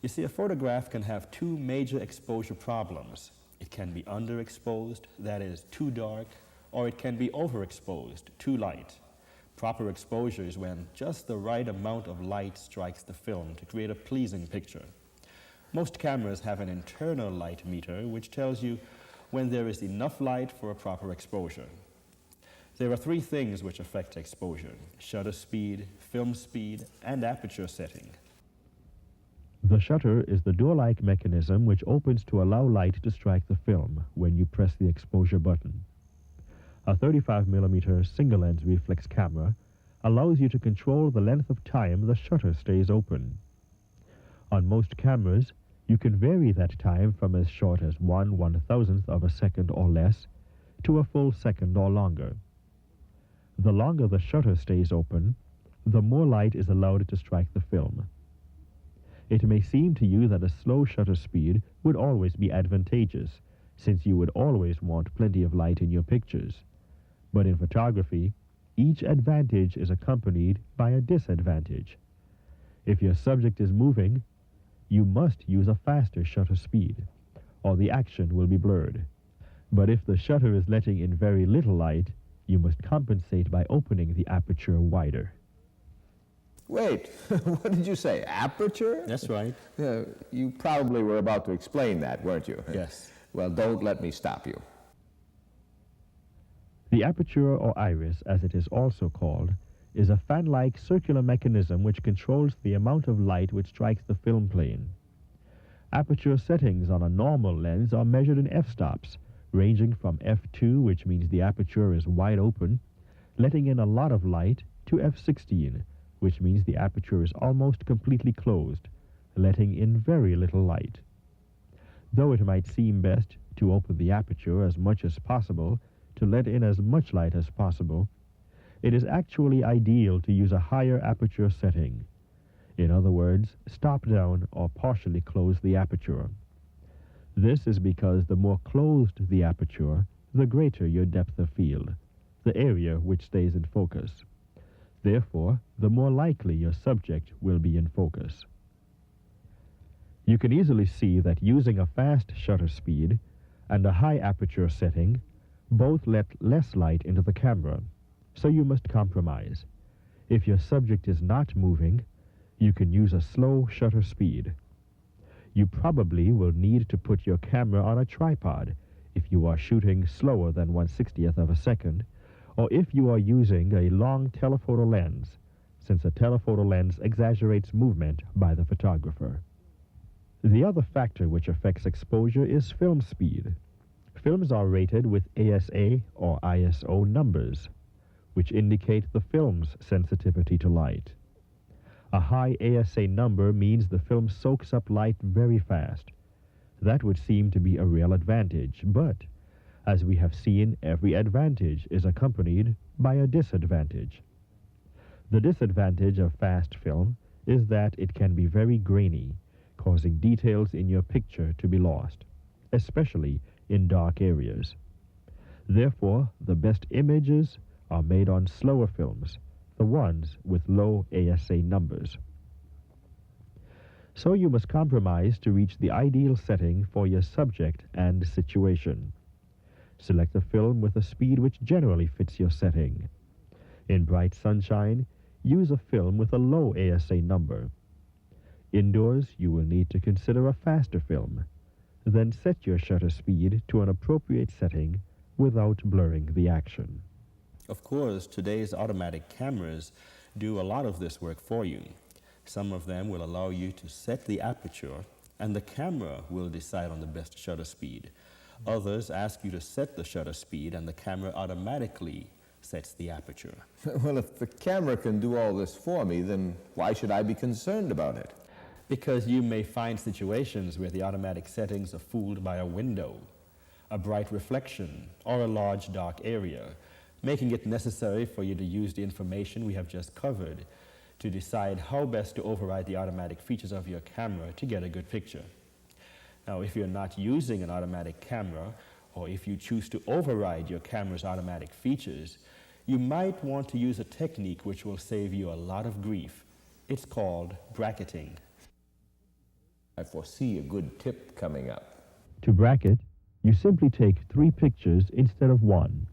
You see, a photograph can have two major exposure problems. It can be underexposed, that is, too dark, or it can be overexposed, too light. Proper exposure is when just the right amount of light strikes the film to create a pleasing picture. Most cameras have an internal light meter which tells you when there is enough light for a proper exposure. There are three things which affect exposure: shutter speed, film speed, and aperture setting. The shutter is the door-like mechanism which opens to allow light to strike the film when you press the exposure button. A 35mm single-lens reflex camera allows you to control the length of time the shutter stays open. On most cameras, you can vary that time from as short as 1/1000th of a second or less to a full second or longer. The longer the shutter stays open, the more light is allowed to strike the film. It may seem to you that a slow shutter speed would always be advantageous, since you would always want plenty of light in your pictures. But in photography, each advantage is accompanied by a disadvantage. If your subject is moving, you must use a faster shutter speed, or the action will be blurred. But if the shutter is letting in very little light, you must compensate by opening the aperture wider. Wait, what did you say? Aperture? That's right. You probably were about to explain that, weren't you? Yes. Well, don't let me stop you. The aperture, or iris, as it is also called, is a fan-like circular mechanism which controls the amount of light which strikes the film plane. Aperture settings on a normal lens are measured in f-stops, ranging from f2, which means the aperture is wide open, letting in a lot of light, to f16, which means the aperture is almost completely closed, letting in very little light. Though it might seem best to open the aperture as much as possible to let in as much light as possible, it is actually ideal to use a higher aperture setting. In other words, stop down or partially close the aperture. This is because the more closed the aperture, the greater your depth of field, the area which stays in focus. Therefore, the more likely your subject will be in focus. You can easily see that using a fast shutter speed and a high aperture setting both let less light into the camera, so you must compromise. If your subject is not moving, you can use a slow shutter speed. You probably will need to put your camera on a tripod if you are shooting slower than 1/60th of a second, or if you are using a long telephoto lens, since a telephoto lens exaggerates movement by the photographer. The other factor which affects exposure is film speed. Films are rated with ASA or ISO numbers, which indicate the film's sensitivity to light. A high ASA number means the film soaks up light very fast. That would seem to be a real advantage, but as we have seen, every advantage is accompanied by a disadvantage. The disadvantage of fast film is that it can be very grainy, causing details in your picture to be lost, especially in dark areas. Therefore, the best images are made on slower films, the ones with low ASA numbers. So you must compromise to reach the ideal setting for your subject and situation. Select a film with a speed which generally fits your setting. In bright sunshine, use a film with a low ASA number. Indoors, you will need to consider a faster film. Then set your shutter speed to an appropriate setting without blurring the action. Of course, today's automatic cameras do a lot of this work for you. Some of them will allow you to set the aperture, and the camera will decide on the best shutter speed. Others ask you to set the shutter speed, and the camera automatically sets the aperture. Well, if the camera can do all this for me, then why should I be concerned about it? Because you may find situations where the automatic settings are fooled by a window, a bright reflection, or a large dark area, making it necessary for you to use the information we have just covered to decide how best to override the automatic features of your camera to get a good picture. Now, if you're not using an automatic camera, or if you choose to override your camera's automatic features, you might want to use a technique which will save you a lot of grief. It's called bracketing. I foresee a good tip coming up. To bracket, you simply take 3 pictures instead of 1.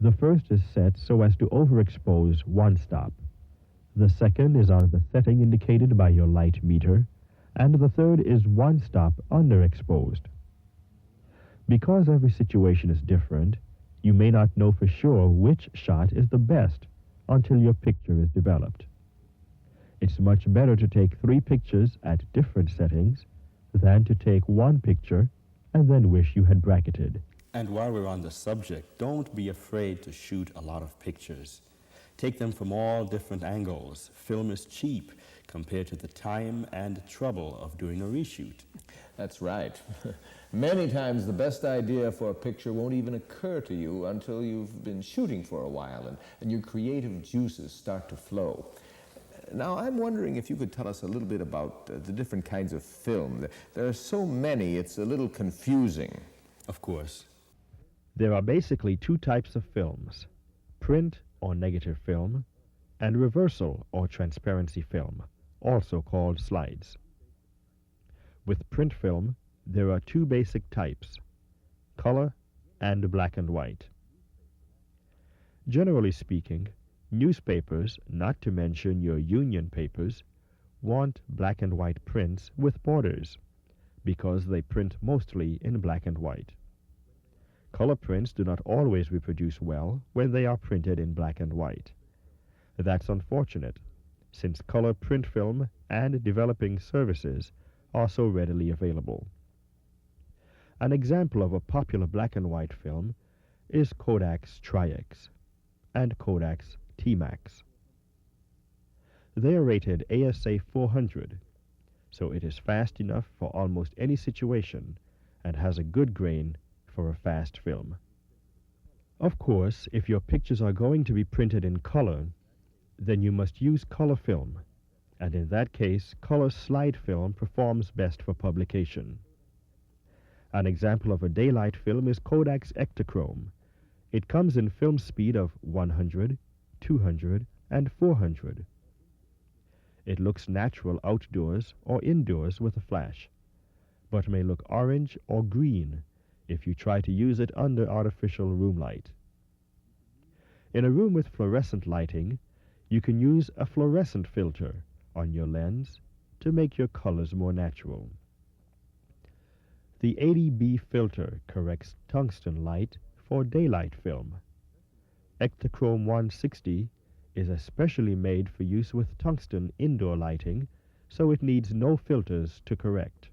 The first is set so as to overexpose one stop. The second is on the setting indicated by your light meter, and the third is one stop underexposed. Because every situation is different, you may not know for sure which shot is the best until your picture is developed. It's much better to take 3 pictures at different settings than to take 1 picture and then wish you had bracketed. And while we're on the subject, don't be afraid to shoot a lot of pictures. Take them from all different angles. Film is cheap compared to the time and trouble of doing a reshoot. That's right. Many times the best idea for a picture won't even occur to you until you've been shooting for a while and your creative juices start to flow. Now, I'm wondering if you could tell us a little bit about the different kinds of film. There are so many, it's a little confusing. Of course. There are basically 2 types of films: print or negative film, and reversal or transparency film, also called slides. With print film, there are 2 basic types: color and black and white. Generally speaking, newspapers, not to mention your union papers, want black and white prints with borders because they print mostly in black and white. Color prints do not always reproduce well when they are printed in black and white. That's unfortunate, since color print film and developing services are so readily available. An example of a popular black and white film is Kodak's Tri-X and Kodak's T-Max. They are rated ASA 400, so it is fast enough for almost any situation and has a good grain for a fast film. Of course, if your pictures are going to be printed in color, then you must use color film, and in that case, color slide film performs best for publication. An example of a daylight film is Kodak's Ektachrome. It comes in film speed of 100, 200, and 400. It looks natural outdoors or indoors with a flash, but may look orange or green if you try to use it under artificial room light. In a room with fluorescent lighting, you can use a fluorescent filter on your lens to make your colors more natural. The 80B filter corrects tungsten light for daylight film. Ektachrome 160 is especially made for use with tungsten indoor lighting, so it needs no filters to correct.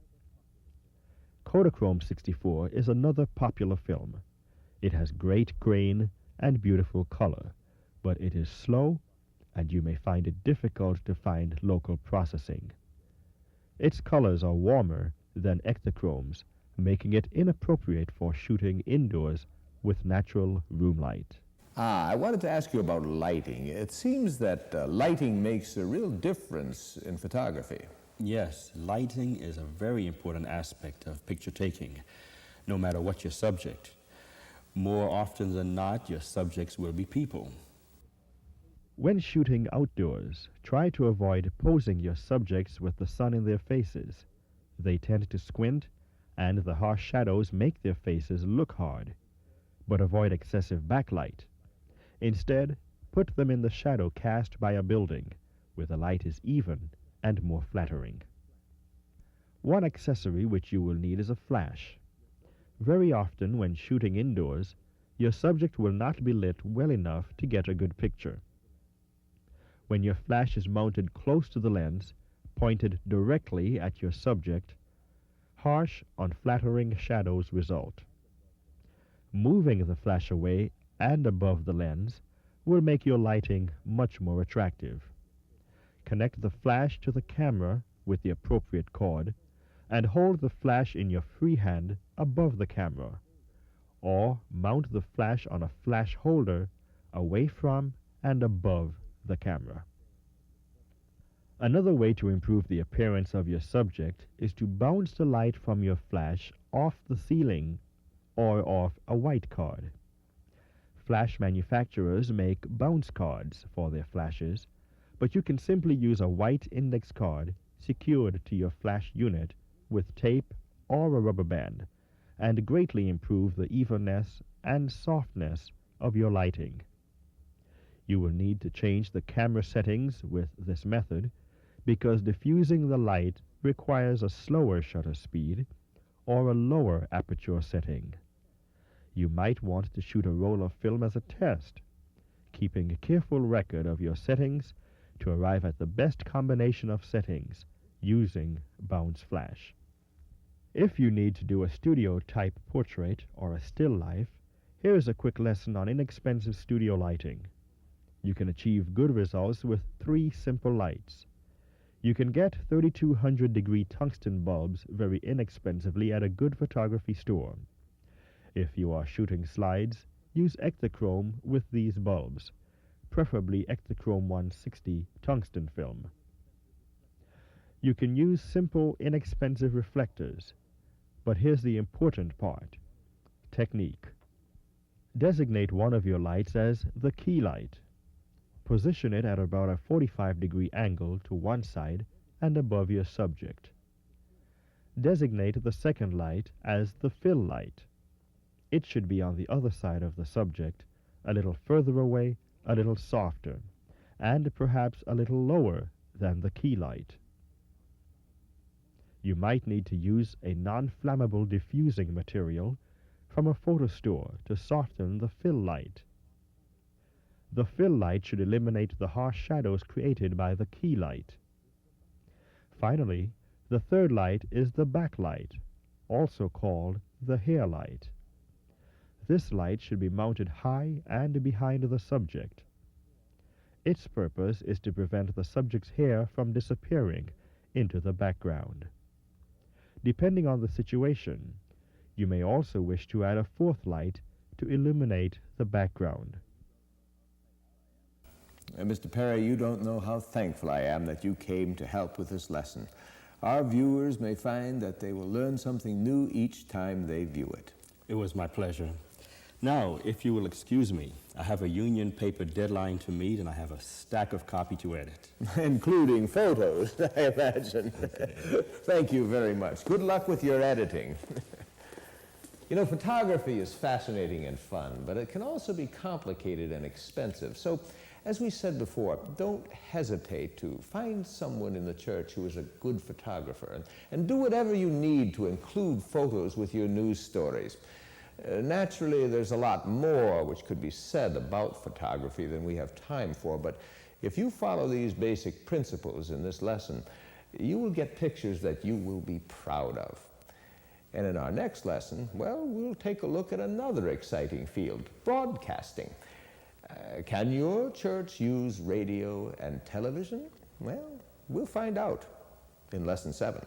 Kodachrome 64 is another popular film. It has great grain and beautiful color, but it is slow and you may find it difficult to find local processing. Its colors are warmer than Ektachrome's, making it inappropriate for shooting indoors with natural room light. I wanted to ask you about lighting. It seems that lighting makes a real difference in photography. Yes, lighting is a very important aspect of picture taking, no matter what your subject. More often than not, your subjects will be people. When shooting outdoors, try to avoid posing your subjects with the sun in their faces. They tend to squint, and the harsh shadows make their faces look hard. But avoid excessive backlight. Instead, put them in the shadow cast by a building, where the light is even and more flattering. One accessory which you will need is a flash. Very often when shooting indoors, your subject will not be lit well enough to get a good picture. When your flash is mounted close to the lens, pointed directly at your subject, harsh, unflattering shadows result. Moving the flash away and above the lens will make your lighting much more attractive. Connect the flash to the camera with the appropriate cord and hold the flash in your free hand above the camera, or mount the flash on a flash holder away from and above the camera. Another way to improve the appearance of your subject is to bounce the light from your flash off the ceiling or off a white card. Flash manufacturers make bounce cards for their flashes, but you can simply use a white index card secured to your flash unit with tape or a rubber band, and greatly improve the evenness and softness of your lighting. You will need to change the camera settings with this method because diffusing the light requires a slower shutter speed or a lower aperture setting. You might want to shoot a roll of film as a test, keeping a careful record of your settings to arrive at the best combination of settings using bounce flash. If you need to do a studio-type portrait or a still life, here is a quick lesson on inexpensive studio lighting. You can achieve good results with 3 simple lights. You can get 3200-degree tungsten bulbs very inexpensively at a good photography store. If you are shooting slides, use Ektachrome with these bulbs, preferably Ektachrome 160 tungsten film. You can use simple, inexpensive reflectors, but here's the important part: technique. Designate one of your lights as the key light. Position it at about a 45-degree angle to one side and above your subject. Designate the second light as the fill light. It should be on the other side of the subject, a little further away, a little softer, and perhaps a little lower than the key light. You might need to use a non-flammable diffusing material from a photo store to soften the fill light. The fill light should eliminate the harsh shadows created by the key light. Finally, the third light is the backlight, also called the hair light. This light should be mounted high and behind the subject. Its purpose is to prevent the subject's hair from disappearing into the background. Depending on the situation, you may also wish to add a fourth light to illuminate the background. Mr. Perry, you don't know how thankful I am that you came to help with this lesson. Our viewers may find that they will learn something new each time they view it. It was my pleasure. Now, if you will excuse me, I have a union paper deadline to meet, and I have a stack of copy to edit. Including photos, I imagine. Thank you very much. Good luck with your editing. You know, photography is fascinating and fun, but it can also be complicated and expensive. So, as we said before, don't hesitate to find someone in the church who is a good photographer, and do whatever you need to include photos with your news stories. Naturally, there's a lot more which could be said about photography than we have time for, but if you follow these basic principles in this lesson, you will get pictures that you will be proud of. And in our next lesson, well, we'll take a look at another exciting field, broadcasting. Can your church use radio and television? Well, we'll find out in Lesson 7.